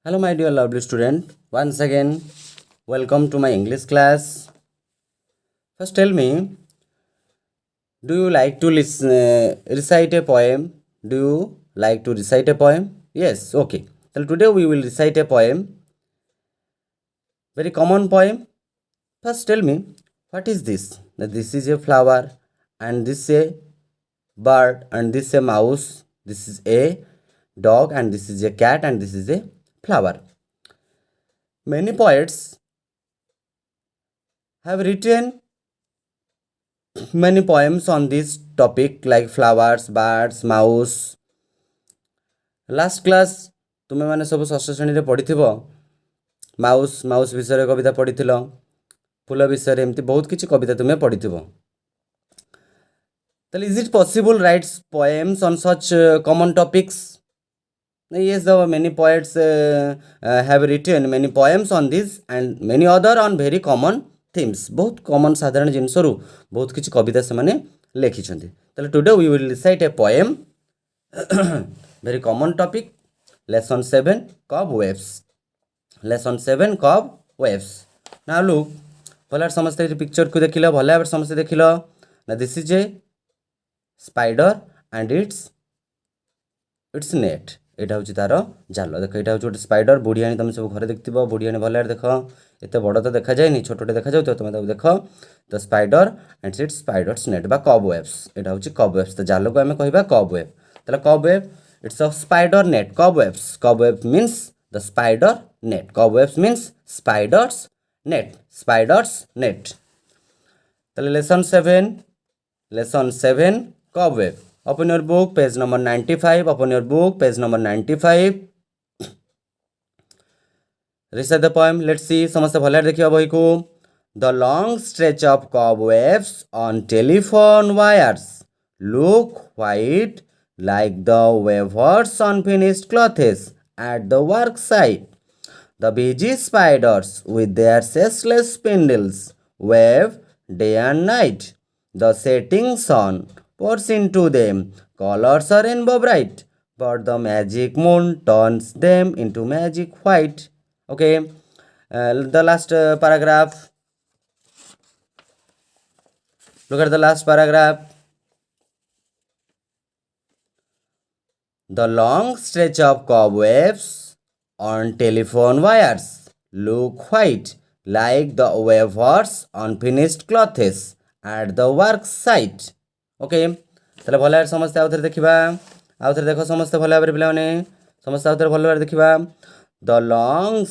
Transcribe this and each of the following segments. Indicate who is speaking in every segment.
Speaker 1: Hello, my dear lovely student. Once again, welcome to my English class. First, tell me, do you like to recite a poem? Do you like to recite a poem? Yes, okay. So today we will recite a poem. Very common poem. First, tell me, what is this? This is a flower, and this is a bird, and this is a mouse. This is a dog, and this is a cat, and this is a flower. Many poets have written many poems on this topic like flowers, birds, mouse. Last class तुमे माने सब षष्ठ श्रेणी रे पढ़िथिबो mouse mouse विषय कविता पढ़िथिलो फूल विषय एमती बहुत किछि कविता तुमे पढ़िथिबो ताले is it possible rights poems on such common topics yes the many poets have written many poems on this and many other on very common themes बहुत कॉमन साधारण जिनस रु बहुत किछि कविता से माने लेखिछन्ति ताले today we will recite a poem very common topic lesson 7 cobwebs lesson 7 cobwebs now look भला समस्त पिक्चर को देखिलो भला भाबे समस्त देखिलो ना this is a spider and it's net एटा हूँ तार जाल देख यहाँ हूँ गोटे स्पाइडर बुढ़ियाणी तुम सब घर देखिए बुढ़ियाणी भल देख एत बड़ तो देखा जाए छोटे देखा जाऊ तुम देख the spider and it's spiders net बा कबवेब्स यहाँ हूँ कबवेब्स तो जाल को आम कह कबवेब ताले cobweb it's a spider net cobweb means the spider net cobwebs means spiders net ताले lesson 7 cobweb open your book page number 95 open your book page number 95 recite the poem let's see समस्त भले देखियो बही को the long stretch of cobwebs on telephone wires look white like the wavers on finished clothes at the work site the busy spiders with their ceaseless spindles wave day and night the setting sun pours into them. Colors are rainbow bright, but the magic moon turns them into magic white. Okay, the last paragraph. Look at the last paragraph. The long stretch of cobwebs on telephone wires look white like the wavers on finished clothes at the work site. Okay ताले भल समस्त आउ थे देखा आउ थे देख समस्त भल भाव पे समस्त आउ थे भल भाव देखा the long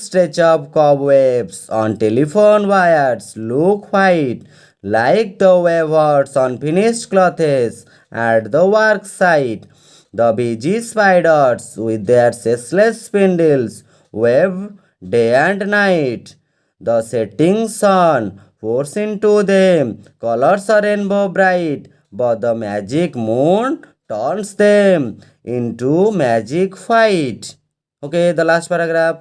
Speaker 1: stretch of cobwebs on telephone wires look white like the weavers on finished clothes at the work site the busy spiders with their ceaseless spindles wave day and night the setting sun pours into them. Colors are rainbow bright, but the magic moon turns them into magic white. Okay, the last paragraph.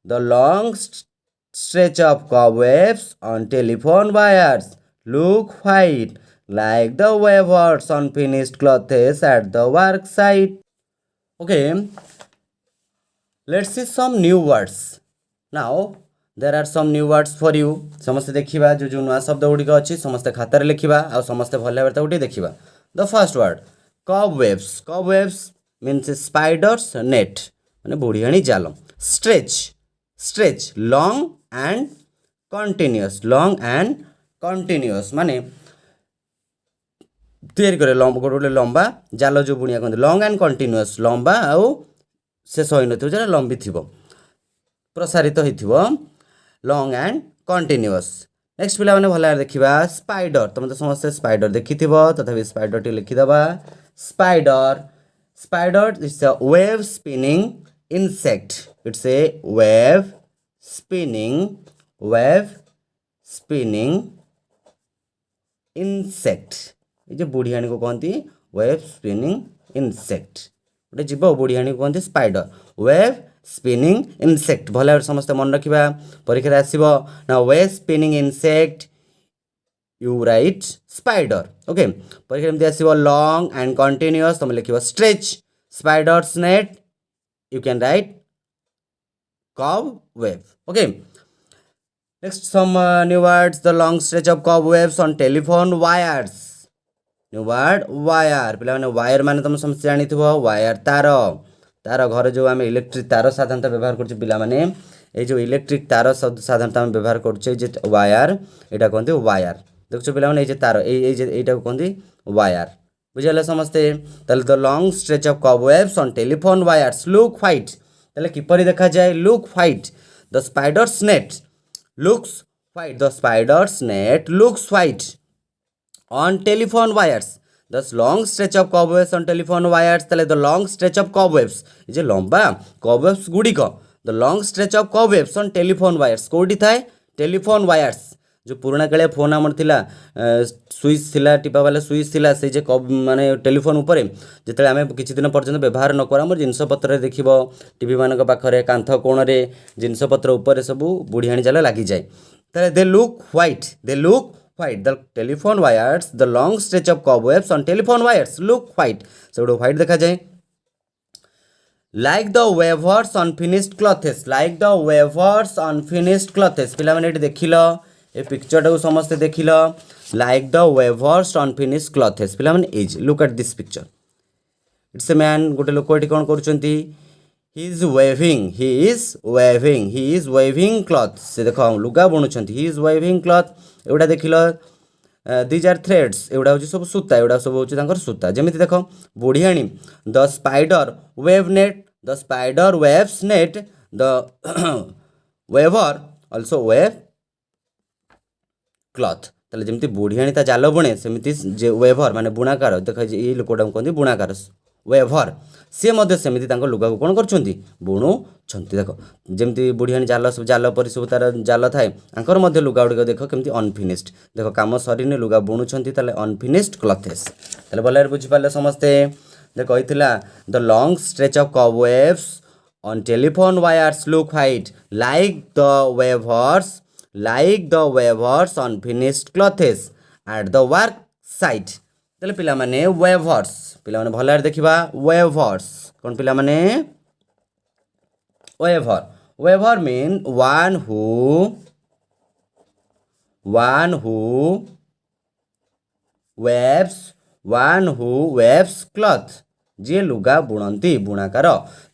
Speaker 1: The long stretch of cobwebs on telephone wires look white like the wavers on finished clothes at the work site. Okay, let's see some new words. Now, there are some new words for you समस्ते देखिबा जो नवा शब्द गुड़िक अच्छी समस्ते खातार लिखिबा आ समस्ते भल भाव गोटे देखिबा the first word cobwebs means spiders net माने बुढ़ियाणी जाल स्ट्रेच लॉन्ग एंड कंटिन्यूअस माने तैयारी करे गोटे लंबा जाल जो बुणिया कहते लॉन्ग एंड कंटिन्यूअस लंबा आउ शेष होई नथिबो जे लंबी थिबो प्रसारित होइथिबो लॉन्ग एंड कंटिन्यूअस नेक्स्ट पिला माने भला देखिबा स्पाइडर तुम तो समस्त स्पाइडर देखिथिबो तथापि स्पाइडर टी लिखिदबा spider it's a web spinning insect it's a web spinning insect ये बुढ़ियाणी को कहती वेव स्पिनिंग इंसेक्ट गोटे जीव बुढ़ियाणी को कहती स्पाइडर वेव स्पिनिंग इंसेक्ट भल समस्त मन रखा परीक्षा आसो ना wave spinning insect you right spider okay परीक्षा एमती आसो लॉन्ग एंड कंटिन्यूअस तुम लिख stretch spiders net You can write cobweb. Okay. Next, some new words. The long stretch of cobwebs on telephone wires. New word wire. ପିଲାମାନେ wire ମାନେ ତମେ ସମସ୍ତେ ଜାଣିଥିବ wire ତାର ତାର ଘରେ ଯେଉଁ ଆମେ ଇଲେକ୍ଟ୍ରିକ୍ ତାର ସାଧାରଣତଃ ବ୍ୟବହାର କରୁଛୁ ପିଲାମାନେ এই ଯେଉଁ ଇଲେକ୍ଟ୍ରିକ୍ ତାର ସାଧାରଣତଃ ଆମେ ବ୍ୟବହାର କରୁଛେ ଯେ ୱାୟାର ଏଇଟା କୁହନ୍ତି ୱାୟାର ଦେଖୁଛ ପିଲାମାନେ এই যে ତାର এইଟାକୁ କୁହନ୍ତି ୱାୟାର ବୁଝିଗଲେ ସମସ୍ତେ ତାହେଲେ the long stretch of cobwebs on telephone wires look white ତାହେଲେ କିପରି ଦେଖାଯାଏ look white the spiders net looks white the spider's net looks white on telephone wires the long stretch of cobwebs on telephone wires tale the long stretch of cobwebs je lamba cobwebs gudiko the long stretch of cobwebs on telephone wires कोठी थाए telephone wires जो पुराना काले phone आमर थिला switch थिला टिपा वाला स्विच थिला से जे माने टेलीफोन ऊपर जेते आमे किछि दिन पर्यंत व्यवहार न कर हमर जिंस पत्र देखिबो टीवी मानक पाखरे कांथ कोण रे जिंस पत्र ऊपर सब बुढ़ियाणी जाला लागि जाय तले they look white the telephone vires the long stretch of cobwebs on telephone wires look white shadow white देखा जाय like the wavers unfinished clothes like the wavers unfinished clothes पिला माने एटी देखिलो ए पिक्चर टाको समस्त देखिलो like the wavers unfinished clothes पिला माने as look at this picture it's a man गोटे लोक एटी कोन करूचंती he is waving cloth से देखो लुगा बुणुचंती he is waving cloth एउडा देखिलो these are threads एउडा होची सब सूता एउडा सब होची तांकर सूता जेमिति देखो बुढ़ियाणी the spider waves net the waver also wave cloth ताले जेमिति बुढ़ियाणी ता जाल बुणे सेमिति जे वेवर माने बुणाकार देखो ए लोकडा कोंदी बुणाकार वेवर सी मध्य सेमिति तांको लुगा को कोन करछंती बुणु छंती देखो जेमिति बुढ़ियाणी जाल पर सब तार जाल थाए आंकर मध्य लुगा गुड़िक देखो केमती अनफिनिश्ड देखो काम सरीने लुगा बुणु छंती ताले अनफिनिश्ड क्लथेस ताले भलरे बुझी पाले समस्ते देखो कहितला the long stretch of cobwebs on telephone wires look white like the weavers unfinished clothes at the work site ताले पिला माने वेवर्स पिला माने भलरे देखिबा वेवर्स कोन पिला माने weaver mean one who waves cloth जे लुगा बुणंती बुणाकार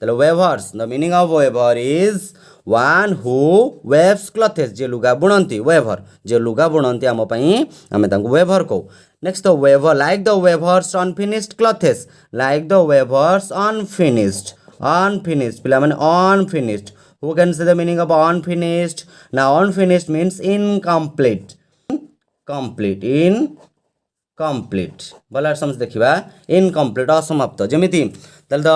Speaker 1: ताले weavers the meaning of weaver is one who waves clothes जे लुगा बुणंती वेवर जे लुगा बुणंती आम पई आमे तांको वेवर को next the weaver like the weavers unfinished clothes like the weavers unfinished पिला माने unfinished who can say the meaning of unfinished now unfinished means incomplete भला समझ देखिबा इनकम्प्लीट असमाप्त जेमिति तल the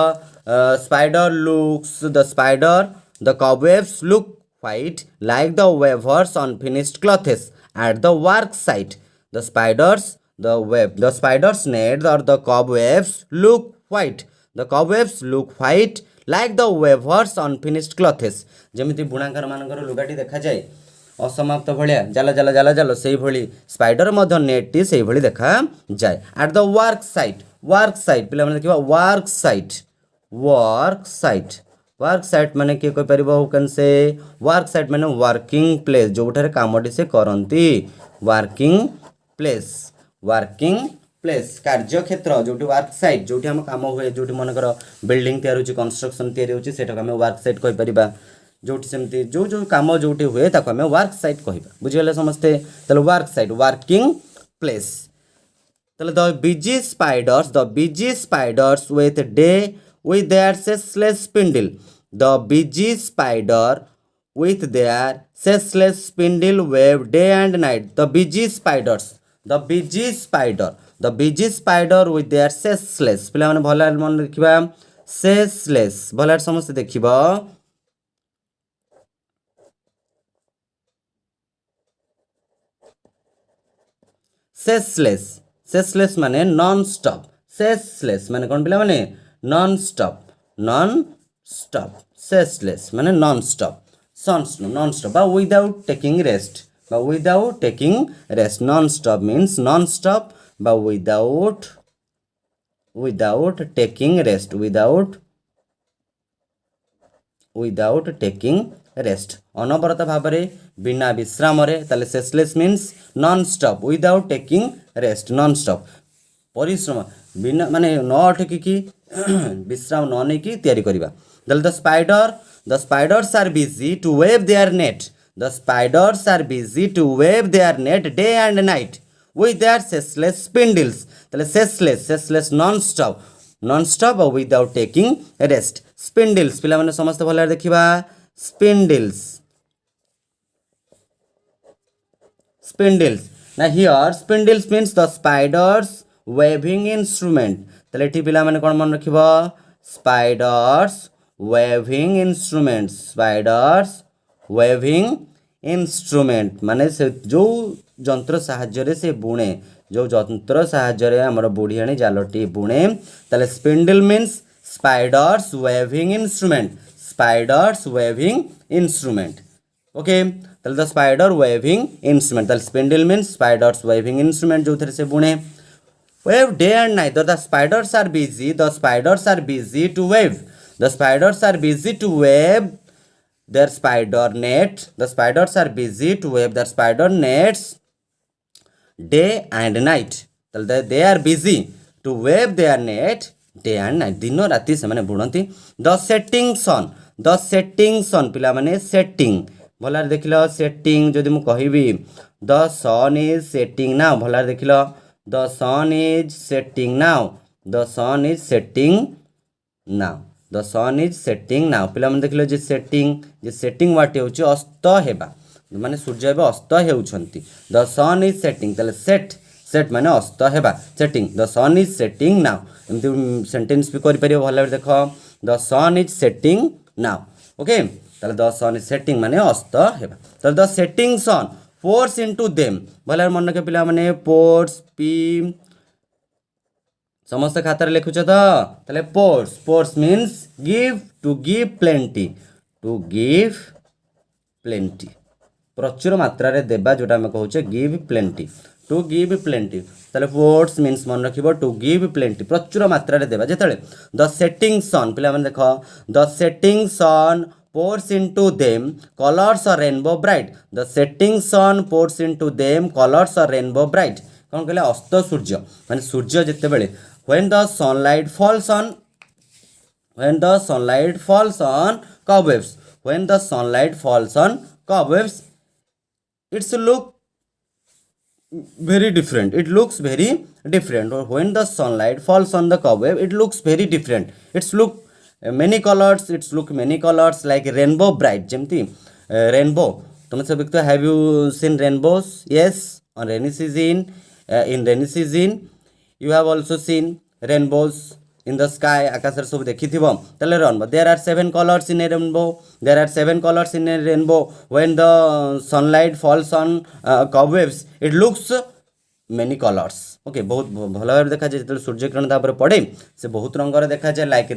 Speaker 1: spider the cobwebs look white like the weavers unfinished clothes at the work site the spiders net और the cobwebs look white like the weavers unfinished clothes जेमिति बुणाकार मानकर लुगाटी देखा जाए असमाप्त भलिया जाला से भली स्पाइडर मध्य नेटटी से भली देखा जाए एट द वर्क साइट पिला माने देखिबा वर्क साइट माने के कोइ परिबो who can say work site माने वर्किंग प्लेस जोठारे कामटी से करंती वर्किंग प्लेस कार्य क्षेत्र जोटी वर्क साइट जोटी हम काम हुए जोटी मनकर बिल्डिंग तयार होची कंस्ट्रक्शन तयार होची सेटा हम वर्क साइट कहि परिबा जोटी सेमती जो काम जोटी हुए ताको हमें वर्क साइट कहबा बुझिले समस्ते तले वर्क साइट वर्किंग प्लेस तले the busy spiders with their ceaseless spindle the busy spider with their ceaseless spindle wave day and night the busy spider with their ceaseless पिला माने भला मन देखिबा ceaseless भला समस्त देखिबा सेसलेस माने नॉन स्टॉप सेसलेस माने कोन पिला माने नॉन स्टॉप सेसलेस माने नॉन स्टॉप बा without taking rest non stop means non stop बा without taking rest without taking rest ଅନବରତ ଭାବରେ ବିନା ବିଶ୍ରାମରେ ତାହେଲେ ceaseless means non stop without taking rest non stop ପରିଶ୍ରମ ବିନା ମାନେ ନ ଅଟକିକି ବିଶ୍ରାମ ନ ନେଇକି ତିଆରି କରିବା ତାହେଲେ the spiders are busy to weave their net the spiders are busy to weave their net day and night with their ceaseless spindles ତାହେଲେ ceaseless non stop without taking rest spindles ପିଲାମାନେ ସମସ୍ତେ ଭଲ ଭାବରେ ଦେଖିବା spindles now here spindles means the spiders weaving instrument ତାହେଲେ ଏଠି ପିଲାମାନେ କ'ଣ ମନେ ରଖିବ spiders weaving instrument ମାନେ ସେ ଯୋଉ ଯନ୍ତ୍ର ସାହାଯ୍ୟରେ ସେ ବୁଣେ जो যন্ত্র সাহায্যে আমার বুড়িয়াণী জালটি বুণে তাহলে spindle means spiders weaving instrument okay তাহলে দ স্পাইডর ওয়েভিং ইনস্ট্রুমেন্ট তাহলে spindle means spiders weaving instrument जो से बुणे weave day and night the spiders are busy to wave their spider net the spiders are busy to wave their spider nets day and night they are busy to wave their net day and night दिन राति से माने बुणती the setting sun पिला माने setting भलार देखिलो setting जदि मु कहिबी the sun is setting now भलार देखिलो the sun is setting now पिला माने देखिलो जे setting वाटे होची अस्त हेबा माने सूर्य एबे अस्त हेउछंती द सन इज सेटिंग ताले सेट माने अस्त हेबा setting the sun is setting now एमती सेंटेंस भी करि परियो भला देखो the sun is setting now okay ताले द सन इज सेटिंग माने अस्त हेबा ताले the setting sun pours into them भला मन के पिला माने पोर्स पी समस्त खातार लिखुछ त ताले pours means to give plenty प्रचुर मात्रा रे देबा जोटा हम कहूचे गिव प्लेंटी ताले पोर्स मीन्स मन रखिबो टू गिव प्लेंटी प्रचुर मात्रा रे देबा जेतले द सेटिंग सन पिला माने देखो the setting sun pours into them colors or rainbow bright the setting sun pours into them colors or rainbow bright कोन कहले अस्त सूर्य माने सूर्य जेते बेले when the sunlight falls on cobwebs it looks very different or when the sunlight falls on the cobweb it looks very different look many colors like rainbow bright jemti rainbow तुम सब तो have you seen rainbows yes on rainy season in rainy season you have also seen rainbows in the sky akasar सब देखिथिबो तले rainbow there are 7 colors in a rainbow when the sunlight falls on cobwebs it looks many colors okay बहुत भल भाव देखा जाए जो सूर्य किरण तापर पड़े से बहुत रंगर देखा जाए लाइक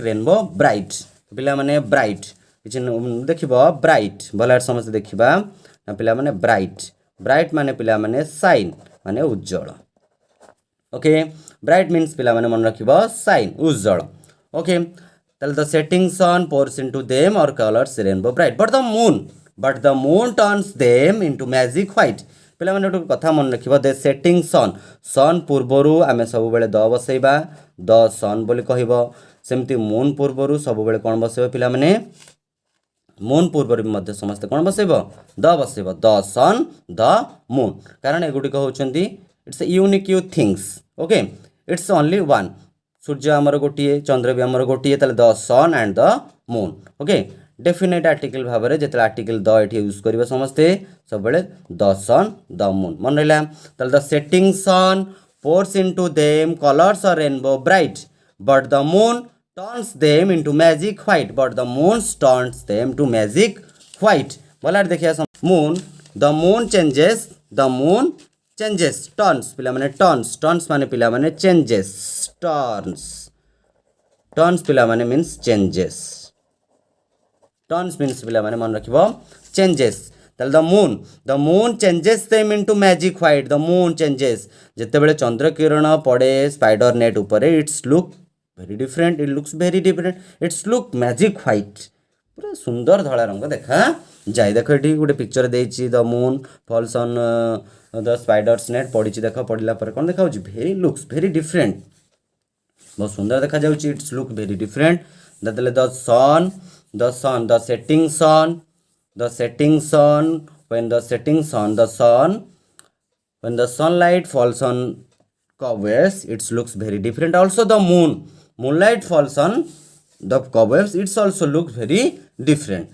Speaker 1: रेनबो ब्राइट पिला माने ब्राइट किछ देखिबो ब्राइट भल समस्त देखिबा पिला माने ब्राइट माने पिला माने शाइन माने उज्जवल ओके ब्राइट मीन्स पिला माने मन रखिबो शाइन उज्जवल ओके तल the setting sun pours into them और colours rainbow bright but the moon turns them into magic white पिला माने कथा मन रखिबो द सेटिंग सन पूर्वरु आमे सब बेले द बसैबा द सन बोली कहइबो सेमती मून पूर्वरु सब बेले कोन बसैबो पिला माने मून पूर्वरु मध्ये समस्त कोन बसैबो द बसैबो द सन द मून कारण एगुडी कहउचंती it's unique things okay it's only one सूर्य आमर गोटिए चंद्र भी आमर गोटिए ताले the sun and the moon okay definite article भाव में जो आर्टिकल द ये यूज करेंगे समस्ते सब बेले द सन द मून मन रहा ताले the setting sun pours into them colours और rainbow bright but the moon turns them into magic white भला देखिए moon the moon changes turns पिला माने टर्न्स माने पिला माने चेंजेस टर्न्स पिला माने मीन्स चेंजेस टर्न्स मीन्स पिला माने मन रखिबो चेंजेस ताले the moon changes them into magic white the moon changes जेते बेले चंद्र किरण पड़े स्पाइडर नेट ऊपर it's look very different. It looks very different. It's look magic white. पूरा सुंदर धला रंग देखा जाए देख ये गोटे पिक्चर देछि the moon falls on the spiders net पड़ी देख पड़ला पर कौन देखा भेरी लुक्स भेरी डिफरेंट बहुत सुंदर देखा जाउछि इट्स लुक भेरी डिफरेंट देले the sun the setting sun when the setting sun the sun when the sunlight falls on cobwebs it looks very different. Also the moonlight falls on the cobwebs, it's also looks very different.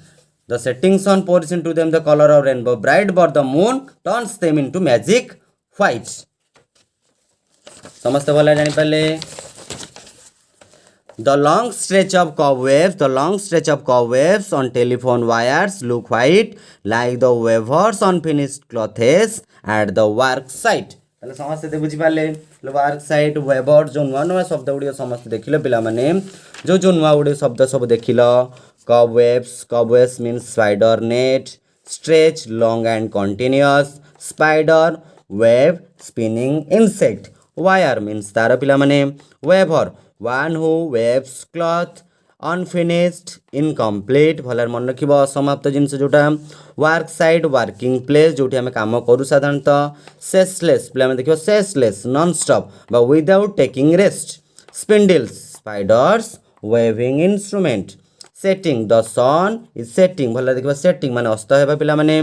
Speaker 1: The setting sun pours into them the color of rainbow bright, but the moon turns them into magic white. समझते भला जानी पहले the long stretch of cobwebs on telephone wires look white like the wavers on finished clothes at the work site. তাহলে समझते बुझी पाले work site weber जो नुआ नुआ शब्द गुड़िक समस्त देखिल पिला माने जो नुआ गुड़े शब्द सब देखिल cobwebs means spider net, stretch long and continuous, spider web spinning insect, wire means तार पिला माने weaver one who weaves cloth, unfinished incomplete भलर मन रखिब असमाप्त जिनस जोटा वर्क साइट वर्किंग प्लेस जोटी आम काम करूँ साधारणतः सेसलेस पे देखिए सेसलेस नॉन स्टॉप बा without taking rest spindles spiders weaving instrument setting the sun is setting भल देखिए सेटिंग माने अस्त हेबा पिला माने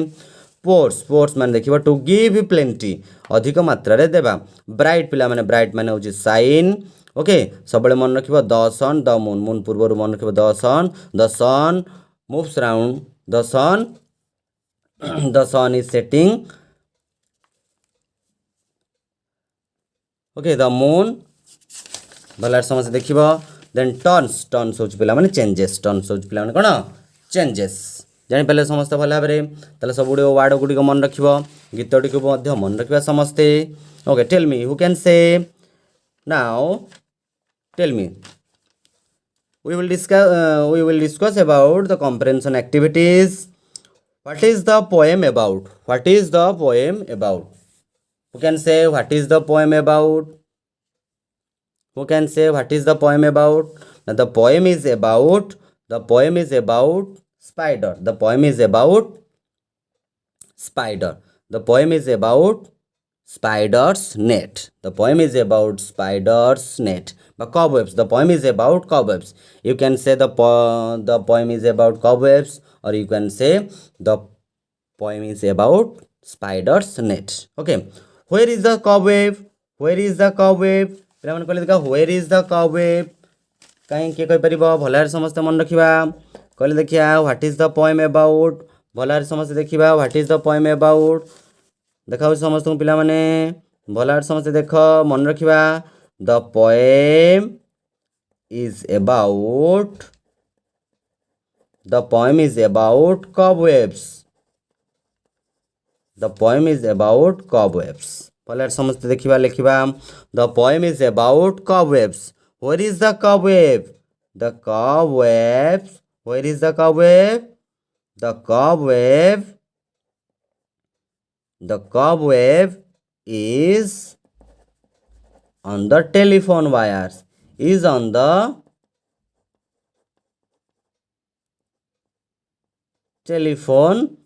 Speaker 1: पोर्स माने देखिए टू गिव प्लेंटी अधिक मात्रा रे देबा ब्राइट पिला माने ब्राइट माने होची साइन ओके सब मन रखिब द सन द मून पूर्व मन रखिब the sun moves around the sun is setting okay the moon भल समझ देखिब देन टर्न्स हो पिला माने चेंजेस टर्न्स हो पिला माने कोन चेंजेस जानि पहले समस्त भल भाबरे ताले सब गुडी वर्ड गुडी को मन रखिब गीतटी को मध्य मन रखिबा समस्ते okay tell me who can say now tell me we will discuss about the comprehension activities. What is the poem about? Who can say what is the poem about? Now the poem is about spider. The poem is about spider's net. The poem is about spider's net. But cobwebs. The poem is about cobwebs. You can say the poem is about cobwebs, or you can say the poem is about spider's net. Okay. Where is the cobweb? पिलामन कहले देखा where is the cobweb? कहीं के कहि परिबो भलार समस्त मन रखिबा कहले देखिया what is the poem about? भलार समस्त देखिबा what is the poem about? देखाउ समस्त पिला माने भलार समस्त देख मन रखिबा the poem is about cobwebs. भलार समस्त देखिबा लिखिबा the poem is about cobwebs. Where is the cobweb? Where is the cobweb? The cobweb is on the telephone wires. On the telephone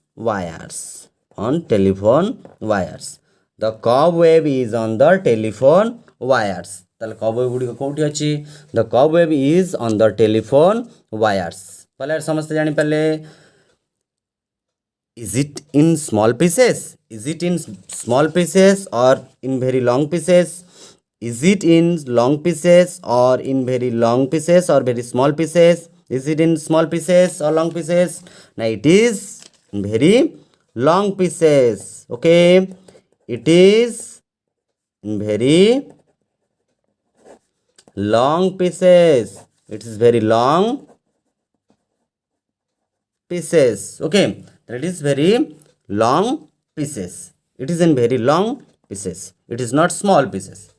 Speaker 1: wires. The cobweb is on the telephone wires. ताले cobweb गुडी कोठी अछि the cobweb is on the telephone wires. पहले समस्त जानि पहले is it in small pieces or in very long pieces? Is it in long pieces or in very long pieces or very small pieces? Is it in small pieces or long pieces? Now it is in very long pieces. Okay, it is in very long pieces. It is very long pieces. Okay, that is very long pieces. It is in very long pieces. It is not small pieces.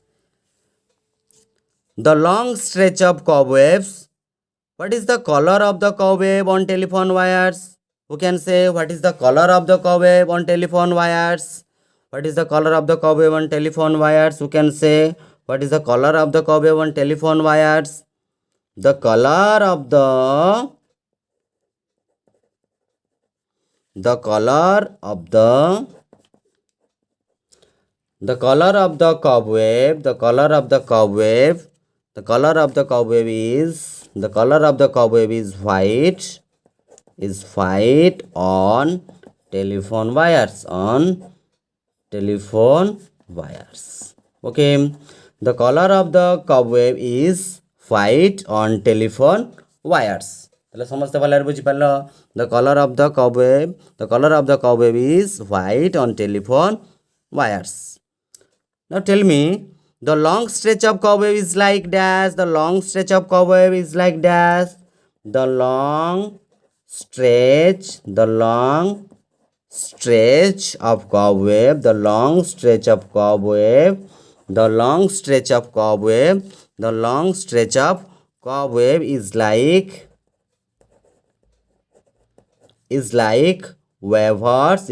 Speaker 1: The long stretch of cobwebs. What is the color of the cobweb on telephone wires? Who can say what is the color of the cobweb on telephone wires? What is the color of the cobweb on telephone wires? Who can say what is the color of the cobweb on telephone wires? The color of the color of the the color of the cobweb, the color of the cobweb, the color of the cobweb is the color of the cobweb is white on telephone wires, on telephone wires. Okay, the color of the cobweb is white on telephone wires. তাহলে সমস্ত ভালো বুঝি পারল the color of the cobweb is white on telephone wires. Now tell me, the long stretch of cobweb is like dash. The long stretch of cobweb is like dash. The long stretch of cobweb, the long stretch of cobweb, the long stretch of cobweb, the long stretch of cobweb is like wavers,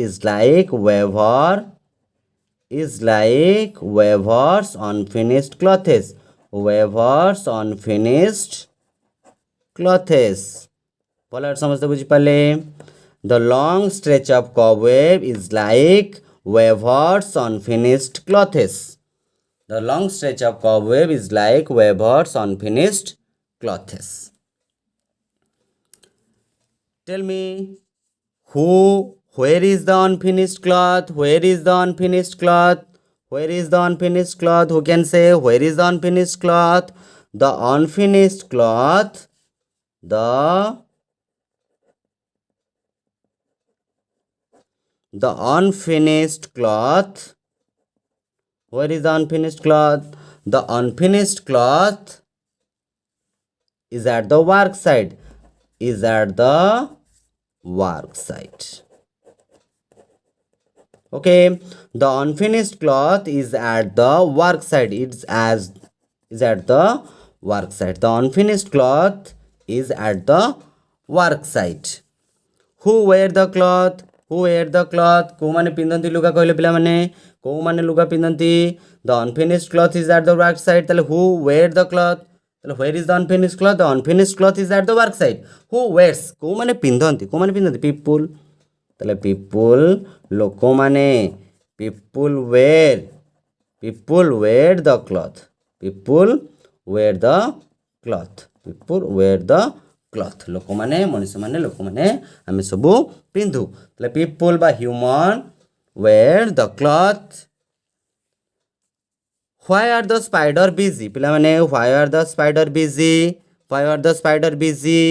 Speaker 1: on finished clothes, wavers on finished clothes. বলার সমস্ত বুঝি পারলে the long stretch of cobweb is like wavers on finished clothes. The long stretch of cobweb is like wavers on finished clothes. Tell me, where is the unfinished cloth? Where is the unfinished cloth? Where is the unfinished cloth? Who can say where is the unfinished cloth? The unfinished cloth, the unfinished cloth. Where is the unfinished cloth? The unfinished cloth is at the work site. Is at the work site. Okay, the unfinished cloth is at the work site. Is at the work site. The unfinished cloth is at the work site. Who wear the cloth? Who wear the cloth? को माने पिंधंती लुगा कहले पिला माने को माने लुगा पिंधंती. The unfinished cloth is at the work site. ताले who wear the cloth? ताले where is the unfinished cloth? The unfinished cloth is at the work site. Who wears? को माने पिंधंती. को माने पिंधंती people. ताले people लोक माने people wear the cloth. People wear the cloth. People wear the cloth. लोक माने मनुष्य माने लोक माने आमे सबु पिंधु. ताले people बा human wear the cloth. Why are the spider busy? पिला माने why are the spider busy? Why are the spider busy?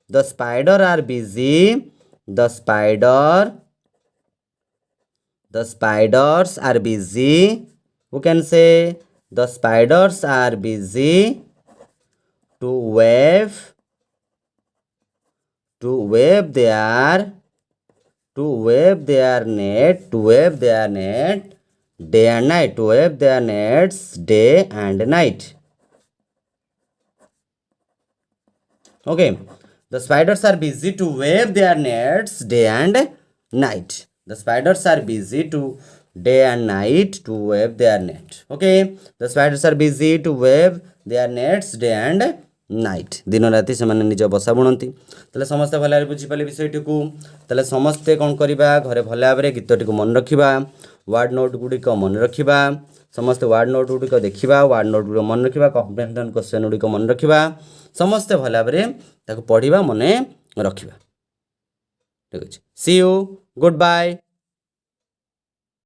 Speaker 1: The spider are busy. The spiders are busy. Who can say the spiders are busy to wave their net day and night. To wave their nets day and night. Okay, the spiders are busy to wave their nets day and night. The spiders are busy to day and night to wave their net. Okay, the spiders are busy to wave their nets day and night. दिन राति से निज बसा बुणती. ताले समस्ते भल बुझी पाले विषयटी को. ताले समस्ते कौन करिबा घरे भल भाव गीतटी को मन रखिबा. वार्ड नोट गुड़िक मन रखिबा. समस्ते वार्ड नोट गुड़िक देखिबा. वार्ड नोट गुड़िक मन रखिबा. कम्प्रेहेंशन क्वेश्चन गुड़िक मन रखिबा. समस्ते भल भाव ताको पढ़िबा मन रखिबा. ठीक अछि. See you. Good bye.